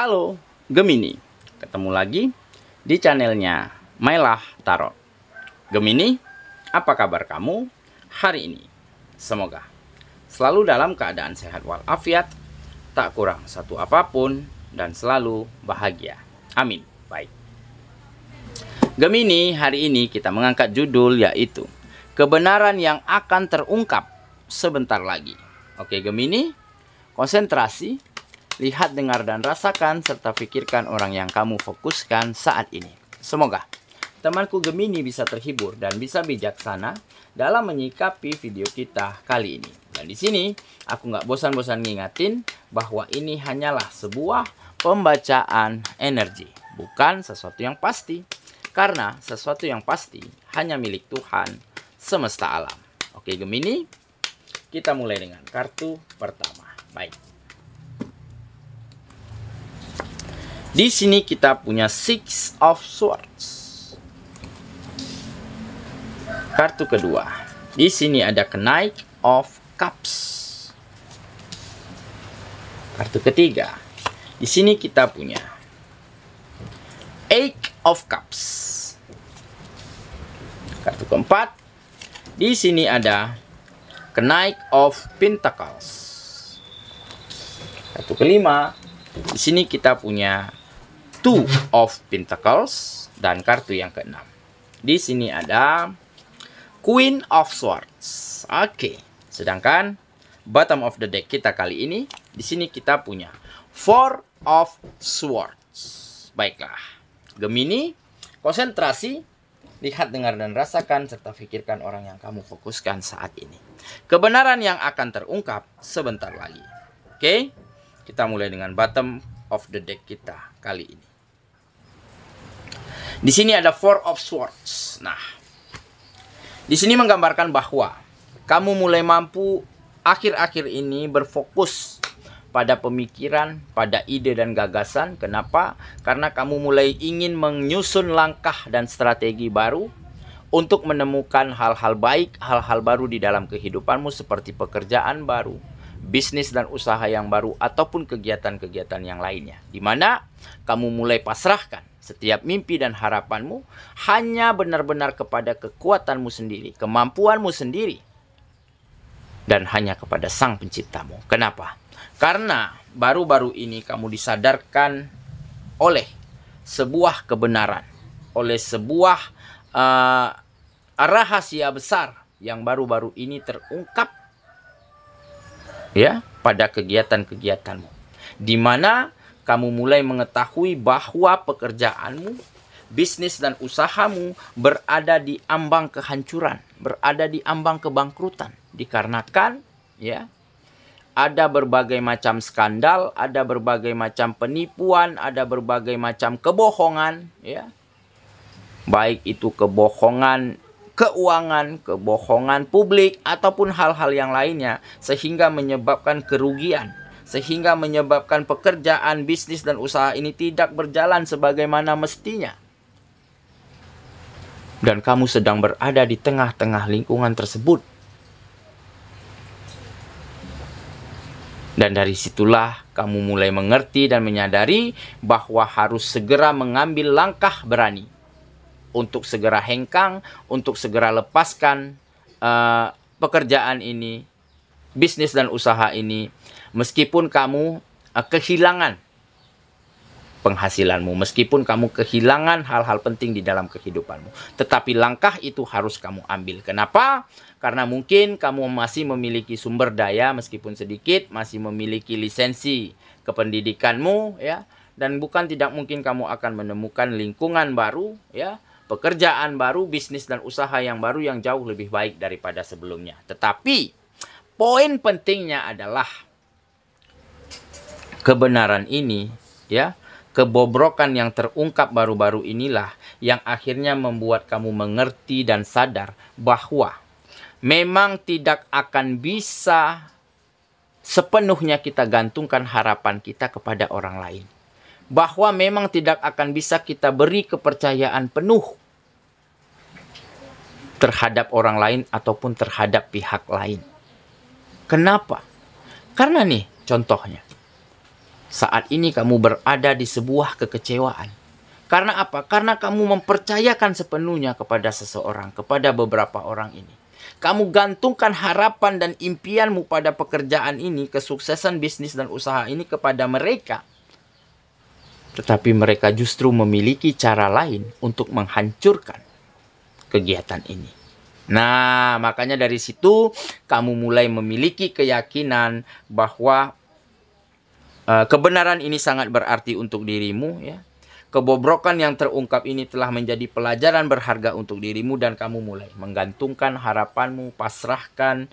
Halo Gemini, ketemu lagi di channelnya Mailah Tarot. Gemini, apa kabar kamu hari ini? Semoga selalu dalam keadaan sehat walafiat, tak kurang satu apapun, dan selalu bahagia. Amin. Baik. Gemini, hari ini kita mengangkat judul yaitu kebenaran yang akan terungkap sebentar lagi. Oke Gemini, konsentrasi. Lihat, dengar, dan rasakan, serta pikirkan orang yang kamu fokuskan saat ini. Semoga temanku Gemini bisa terhibur dan bisa bijaksana dalam menyikapi video kita kali ini. Dan di sini, aku nggak bosan-bosan ngingatin bahwa ini hanyalah sebuah pembacaan energi, bukan sesuatu yang pasti. Karena sesuatu yang pasti hanya milik Tuhan semesta alam. Oke Gemini, kita mulai dengan kartu pertama. Baik. Di sini kita punya Six of Swords. Kartu kedua. Di sini ada Knight of Cups. Kartu ketiga. Di sini kita punya Eight of Cups. Kartu keempat. Di sini ada Knight of Pentacles. Kartu kelima. Di sini kita punya Two of Pentacles, dan kartu yang keenam. Di sini ada Queen of Swords. Oke. Sedangkan bottom of the deck kita kali ini, di sini kita punya Four of Swords. Baiklah. Gemini, konsentrasi, lihat, dengar, dan rasakan, serta pikirkan orang yang kamu fokuskan saat ini. Kebenaran yang akan terungkap sebentar lagi. Oke. Kita mulai dengan bottom of the deck kita kali ini. Di sini ada Four of Swords. Nah, di sini menggambarkan bahwa kamu mulai mampu akhir-akhir ini berfokus pada pemikiran, pada ide dan gagasan. Kenapa? Karena kamu mulai ingin menyusun langkah dan strategi baru untuk menemukan hal-hal baik, hal-hal baru di dalam kehidupanmu seperti pekerjaan baru, bisnis dan usaha yang baru, ataupun kegiatan-kegiatan yang lainnya. Di mana kamu mulai pasrahkan setiap mimpi dan harapanmu hanya benar-benar kepada kekuatanmu sendiri, kemampuanmu sendiri, dan hanya kepada Sang Penciptamu. Kenapa? Karena baru-baru ini kamu disadarkan oleh sebuah kebenaran, oleh sebuah rahasia besar yang baru-baru ini terungkap ya pada kegiatan-kegiatanmu, di mana kamu mulai mengetahui bahwa pekerjaanmu, bisnis dan usahamu berada di ambang kehancuran, berada di ambang kebangkrutan, dikarenakan ya ada berbagai macam skandal, ada berbagai macam penipuan, ada berbagai macam kebohongan ya, baik itu kebohongan keuangan, kebohongan publik, ataupun hal-hal yang lainnya, sehingga menyebabkan kerugian, sehingga menyebabkan pekerjaan, bisnis, dan usaha ini tidak berjalan sebagaimana mestinya. Dan kamu sedang berada di tengah-tengah lingkungan tersebut. Dan dari situlah kamu mulai mengerti dan menyadari bahwa harus segera mengambil langkah berani untuk segera hengkang, untuk segera lepaskan pekerjaan ini, bisnis dan usaha ini, meskipun kamu kehilangan penghasilanmu, meskipun kamu kehilangan hal-hal penting di dalam kehidupanmu. Tetapi langkah itu harus kamu ambil. Kenapa? Karena mungkin kamu masih memiliki sumber daya, meskipun sedikit, masih memiliki lisensi kependidikanmu, ya, dan bukan tidak mungkin kamu akan menemukan lingkungan baru, ya, pekerjaan baru, bisnis dan usaha yang baru yang jauh lebih baik daripada sebelumnya. Tetapi poin pentingnya adalah kebenaran ini, ya, kebobrokan yang terungkap baru-baru inilah yang akhirnya membuat kamu mengerti dan sadar bahwa memang tidak akan bisa sepenuhnya kita gantungkan harapan kita kepada orang lain. Bahwa memang tidak akan bisa kita beri kepercayaan penuh terhadap orang lain ataupun terhadap pihak lain. Kenapa? Karena nih contohnya, Saat ini kamu berada di sebuah kekecewaan. Karena apa? Karena kamu mempercayakan sepenuhnya kepada seseorang, kepada beberapa orang ini. Kamu gantungkan harapan dan impianmu pada pekerjaan ini, kesuksesan bisnis dan usaha ini kepada mereka. Tetapi mereka justru memiliki cara lain untuk menghancurkan kegiatan ini. Nah, makanya dari situ kamu mulai memiliki keyakinan bahwa kebenaran ini sangat berarti untuk dirimu, ya. Kebobrokan yang terungkap ini telah menjadi pelajaran berharga untuk dirimu dan kamu mulai menggantungkan harapanmu, pasrahkan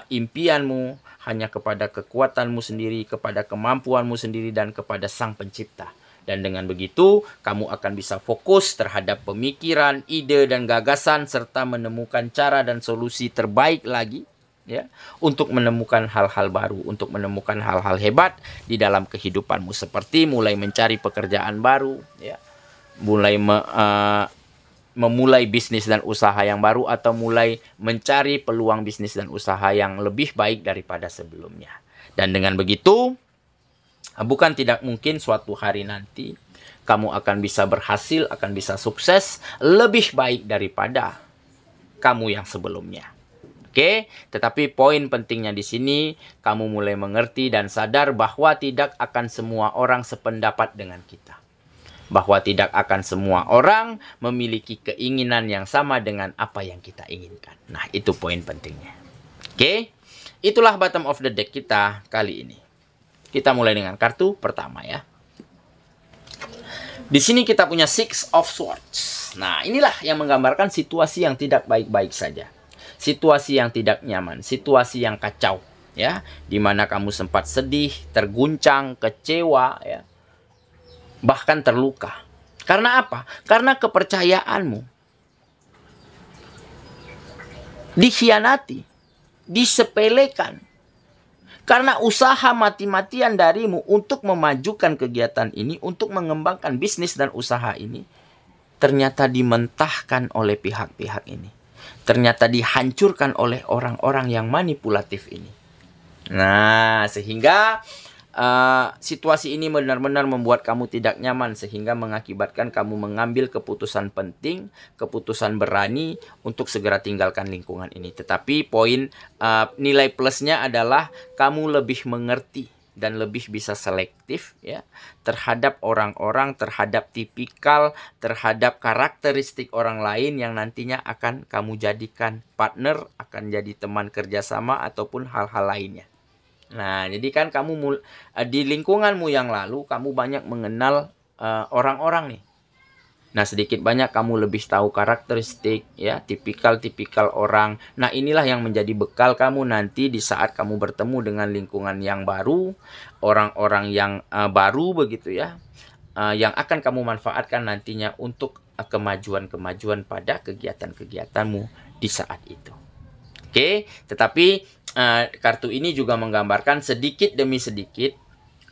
impianmu hanya kepada kekuatanmu sendiri, kepada kemampuanmu sendiri dan kepada Sang Pencipta. Dan dengan begitu, kamu akan bisa fokus terhadap pemikiran, ide, dan gagasan, serta menemukan cara dan solusi terbaik lagi, ya, untuk menemukan hal-hal baru, untuk menemukan hal-hal hebat di dalam kehidupanmu. Seperti mulai mencari pekerjaan baru, ya, mulai memulai bisnis dan usaha yang baru, atau mulai mencari peluang bisnis dan usaha yang lebih baik daripada sebelumnya. Dan dengan begitu, bukan tidak mungkin suatu hari nanti kamu akan bisa berhasil, akan bisa sukses lebih baik daripada kamu yang sebelumnya. Oke, tetapi poin pentingnya di sini kamu mulai mengerti dan sadar bahwa tidak akan semua orang sependapat dengan kita. Bahwa tidak akan semua orang memiliki keinginan yang sama dengan apa yang kita inginkan. Nah, itu poin pentingnya. Oke, itulah bottom of the deck kita kali ini. Kita mulai dengan kartu pertama, ya. Di sini kita punya Six of Swords. Nah, inilah yang menggambarkan situasi yang tidak baik-baik saja. Situasi yang tidak nyaman, situasi yang kacau, ya. Di mana kamu sempat sedih, terguncang, kecewa, ya. Bahkan terluka. Karena apa? Karena kepercayaanmu dikhianati, disepelekan. Karena usaha mati-matian darimu untuk memajukan kegiatan ini, untuk mengembangkan bisnis dan usaha ini, ternyata dimentahkan oleh pihak-pihak ini. Ternyata dihancurkan oleh orang-orang yang manipulatif ini. Nah, sehingga situasi ini benar-benar membuat kamu tidak nyaman, sehingga mengakibatkan kamu mengambil keputusan penting, keputusan berani untuk segera tinggalkan lingkungan ini. Tetapi poin nilai plusnya adalah kamu lebih mengerti dan lebih bisa selektif, ya, terhadap orang-orang, terhadap tipikal, terhadap karakteristik orang lain yang nantinya akan kamu jadikan partner, akan jadi teman kerjasama ataupun hal-hal lainnya. Nah, jadi kan kamu di lingkunganmu yang lalu kamu banyak mengenal orang-orang nih. Nah, sedikit banyak kamu lebih tahu karakteristik, ya, tipikal-tipikal orang. Nah, inilah yang menjadi bekal kamu nanti di saat kamu bertemu dengan lingkungan yang baru, orang-orang yang baru begitu, ya, yang akan kamu manfaatkan nantinya untuk kemajuan-kemajuan pada kegiatan-kegiatanmu di saat itu. Oke, tetapi kartu ini juga menggambarkan sedikit demi sedikit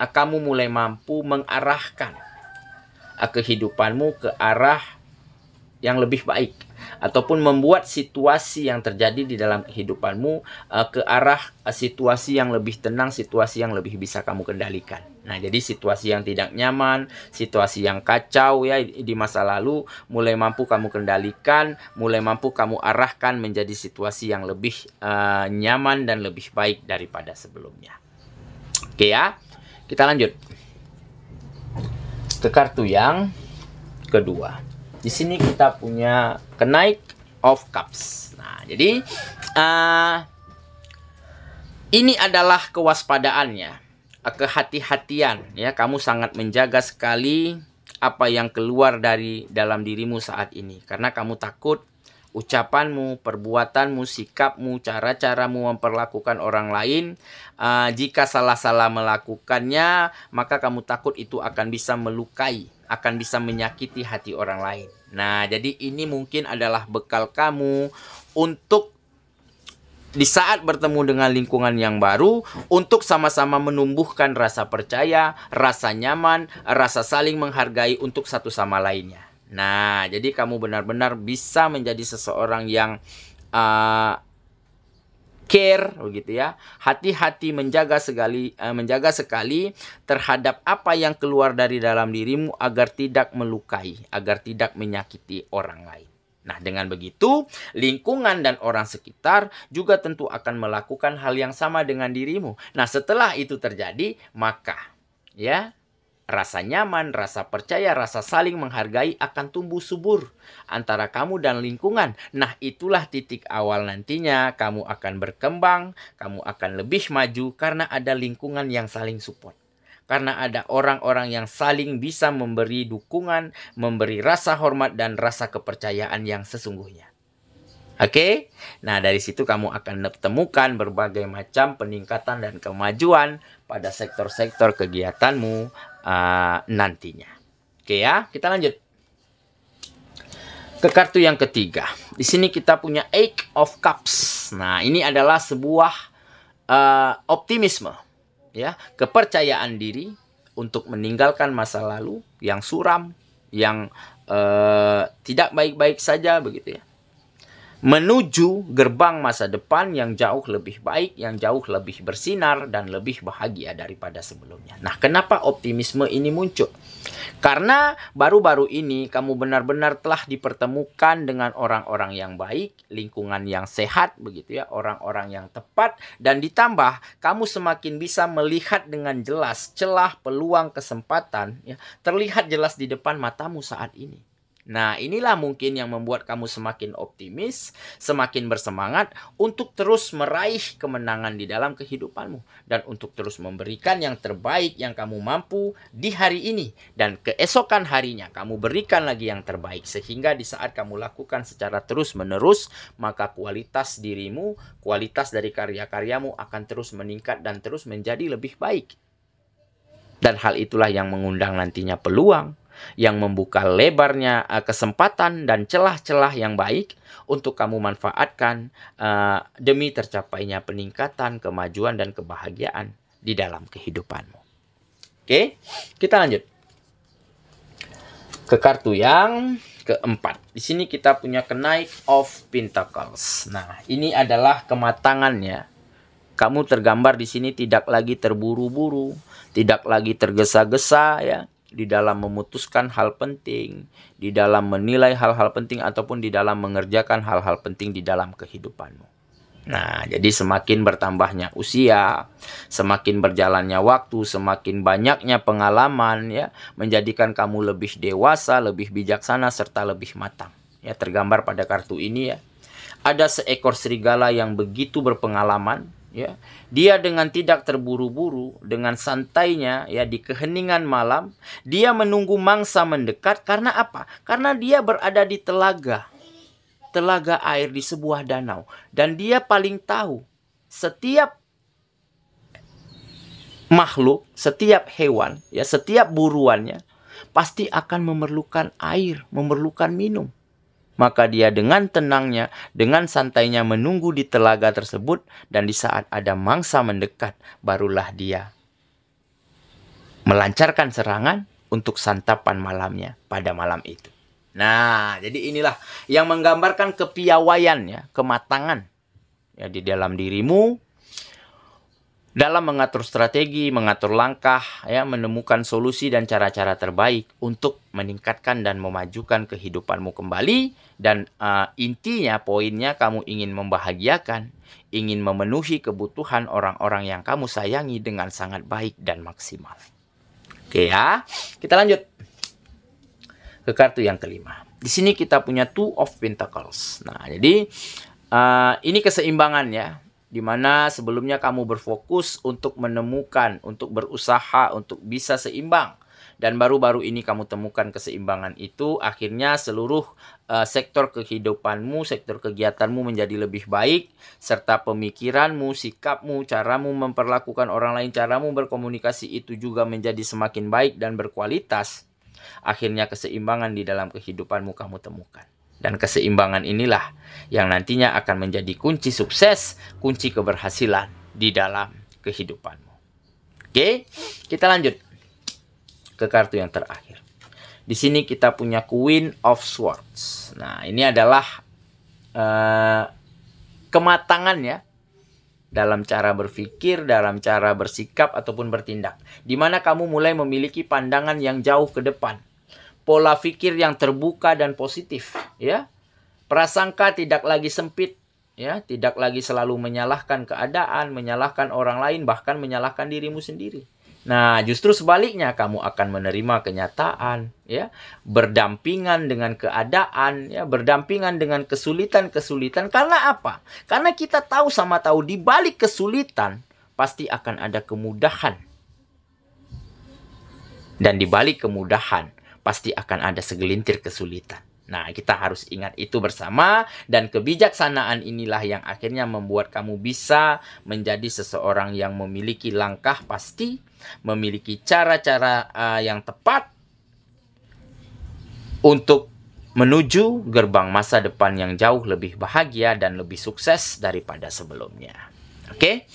kamu mulai mampu mengarahkan kehidupanmu ke arah yang lebih baik, ataupun membuat situasi yang terjadi di dalam kehidupanmu ke arah situasi yang lebih tenang, situasi yang lebih bisa kamu kendalikan. Nah, jadi situasi yang tidak nyaman, situasi yang kacau, ya, di masa lalu mulai mampu kamu kendalikan, mulai mampu kamu arahkan menjadi situasi yang lebih nyaman dan lebih baik daripada sebelumnya. Oke, ya. Kita lanjut ke kartu yang kedua. Di sini kita punya Knight of Cups. Nah, jadi ini adalah kewaspadaannya, kehati-hatian, ya. Kamu sangat menjaga sekali apa yang keluar dari dalam dirimu saat ini, karena kamu takut ucapanmu, perbuatanmu, sikapmu, cara-caramu memperlakukan orang lain, jika salah-salah melakukannya, maka kamu takut itu akan bisa melukai, akan bisa menyakiti hati orang lain. Nah, jadi ini mungkin adalah bekal kamu untuk di saat bertemu dengan lingkungan yang baru, untuk sama-sama menumbuhkan rasa percaya, rasa nyaman, rasa saling menghargai untuk satu sama lainnya. Nah, jadi kamu benar-benar bisa menjadi seseorang yang care, begitu ya. Hati-hati menjaga sekali terhadap apa yang keluar dari dalam dirimu agar tidak melukai, agar tidak menyakiti orang lain. Nah, dengan begitu, lingkungan dan orang sekitar juga tentu akan melakukan hal yang sama dengan dirimu. Nah, setelah itu terjadi, maka ya, rasa nyaman, rasa percaya, rasa saling menghargai akan tumbuh subur antara kamu dan lingkungan. Nah, itulah titik awal nantinya kamu akan berkembang, kamu akan lebih maju karena ada lingkungan yang saling support. Karena ada orang-orang yang saling bisa memberi dukungan, memberi rasa hormat dan rasa kepercayaan yang sesungguhnya. Oke, nah dari situ kamu akan temukan berbagai macam peningkatan dan kemajuan pada sektor-sektor kegiatanmu nantinya. Oke ya, kita lanjut ke kartu yang ketiga. Di sini kita punya Eight of Cups. Nah, ini adalah sebuah optimisme, ya, kepercayaan diri untuk meninggalkan masa lalu yang suram, yang tidak baik-baik saja, begitu ya. Menuju gerbang masa depan yang jauh lebih baik, yang jauh lebih bersinar dan lebih bahagia daripada sebelumnya. Nah, kenapa optimisme ini muncul? Karena baru-baru ini kamu benar-benar telah dipertemukan dengan orang-orang yang baik, lingkungan yang sehat, begitu ya, orang-orang yang tepat, dan ditambah kamu semakin bisa melihat dengan jelas celah, peluang, kesempatan, ya, terlihat jelas di depan matamu saat ini. Nah, inilah mungkin yang membuat kamu semakin optimis, semakin bersemangat untuk terus meraih kemenangan di dalam kehidupanmu. Dan untuk terus memberikan yang terbaik yang kamu mampu di hari ini. Dan keesokan harinya kamu berikan lagi yang terbaik. Sehingga di saat kamu lakukan secara terus-menerus, maka kualitas dirimu, kualitas dari karya-karyamu akan terus meningkat dan terus menjadi lebih baik. Dan hal itulah yang mengundang nantinya peluang, yang membuka lebarnya kesempatan dan celah-celah yang baik untuk kamu manfaatkan demi tercapainya peningkatan, kemajuan, dan kebahagiaan di dalam kehidupanmu. Oke, kita lanjut ke kartu yang keempat. Di sini kita punya Knight of Pentacles. Nah, ini adalah kematangannya. Kamu tergambar di sini tidak lagi terburu-buru, tidak lagi tergesa-gesa, ya, di dalam memutuskan hal penting, di dalam menilai hal-hal penting, ataupun di dalam mengerjakan hal-hal penting di dalam kehidupanmu. Nah, jadi semakin bertambahnya usia, semakin berjalannya waktu, semakin banyaknya pengalaman, ya, menjadikan kamu lebih dewasa, lebih bijaksana, serta lebih matang. Ya, tergambar pada kartu ini, ya. Ada seekor serigala yang begitu berpengalaman, ya. Dia dengan tidak terburu-buru, dengan santainya, ya, di keheningan malam, dia menunggu mangsa mendekat. Karena apa? Karena dia berada di telaga air di sebuah danau, dan dia paling tahu setiap makhluk, setiap hewan, ya, setiap buruannya pasti akan memerlukan air, memerlukan minum. Maka dia dengan tenangnya, dengan santainya menunggu di telaga tersebut, dan di saat ada mangsa mendekat, barulah dia melancarkan serangan untuk santapan malamnya pada malam itu. Nah, jadi inilah yang menggambarkan kepiawaian, ya, kematangan, ya, di dalam dirimu, dalam mengatur strategi, mengatur langkah, ya, menemukan solusi dan cara-cara terbaik untuk meningkatkan dan memajukan kehidupanmu kembali. Dan intinya, poinnya, kamu ingin membahagiakan, ingin memenuhi kebutuhan orang-orang yang kamu sayangi dengan sangat baik dan maksimal. Oke ya, kita lanjut ke kartu yang kelima. Di sini kita punya Two of Pentacles. Nah, jadi ini keseimbangan, ya, dimana sebelumnya kamu berfokus untuk menemukan, untuk berusaha, untuk bisa seimbang. Dan baru-baru ini kamu temukan keseimbangan itu, akhirnya seluruh sektor kehidupanmu, sektor kegiatanmu menjadi lebih baik, serta pemikiranmu, sikapmu, caramu memperlakukan orang lain, caramu berkomunikasi itu juga menjadi semakin baik dan berkualitas. Akhirnya keseimbangan di dalam kehidupanmu kamu temukan. Dan keseimbangan inilah yang nantinya akan menjadi kunci sukses, kunci keberhasilan di dalam kehidupanmu. Oke, kita lanjut ke kartu yang terakhir. Di sini kita punya Queen of Swords. Nah, ini adalah kematangan, ya, dalam cara berpikir, dalam cara bersikap ataupun bertindak. Di mana kamu mulai memiliki pandangan yang jauh ke depan. Pola pikir yang terbuka dan positif, ya. Prasangka tidak lagi sempit, ya, tidak lagi selalu menyalahkan keadaan, menyalahkan orang lain, bahkan menyalahkan dirimu sendiri. Nah, justru sebaliknya kamu akan menerima kenyataan, ya, berdampingan dengan keadaan, ya, berdampingan dengan kesulitan-kesulitan. Karena apa? Karena kita tahu sama tahu di balik kesulitan pasti akan ada kemudahan. Dan di balik kemudahan pasti akan ada segelintir kesulitan. Nah, kita harus ingat itu bersama, dan kebijaksanaan inilah yang akhirnya membuat kamu bisa menjadi seseorang yang memiliki langkah pasti, memiliki cara-cara yang tepat untuk menuju gerbang masa depan yang jauh lebih bahagia dan lebih sukses daripada sebelumnya. Oke?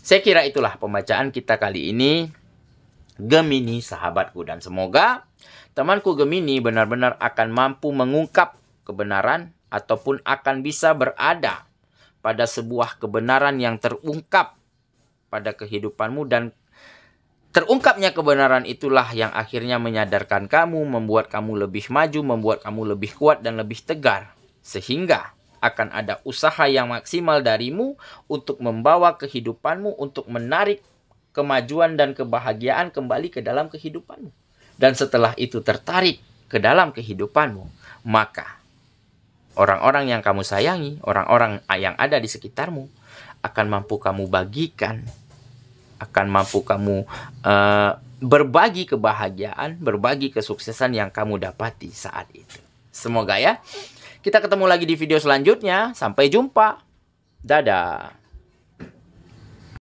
Saya kira itulah pembacaan kita kali ini, Gemini sahabatku, dan semoga temanku Gemini benar-benar akan mampu mengungkap kebenaran ataupun akan bisa berada pada sebuah kebenaran yang terungkap pada kehidupanmu, dan terungkapnya kebenaran itulah yang akhirnya menyadarkan kamu, membuat kamu lebih maju, membuat kamu lebih kuat dan lebih tegar, sehingga akan ada usaha yang maksimal darimu untuk membawa kehidupanmu, untuk menarik kemajuan dan kebahagiaan kembali ke dalam kehidupanmu. Dan setelah itu tertarik ke dalam kehidupanmu, maka orang-orang yang kamu sayangi, orang-orang yang ada di sekitarmu akan mampu kamu bagikan, akan mampu kamu berbagi kebahagiaan, berbagi kesuksesan yang kamu dapati saat itu. Semoga ya. Kita ketemu lagi di video selanjutnya. Sampai jumpa. Dadah.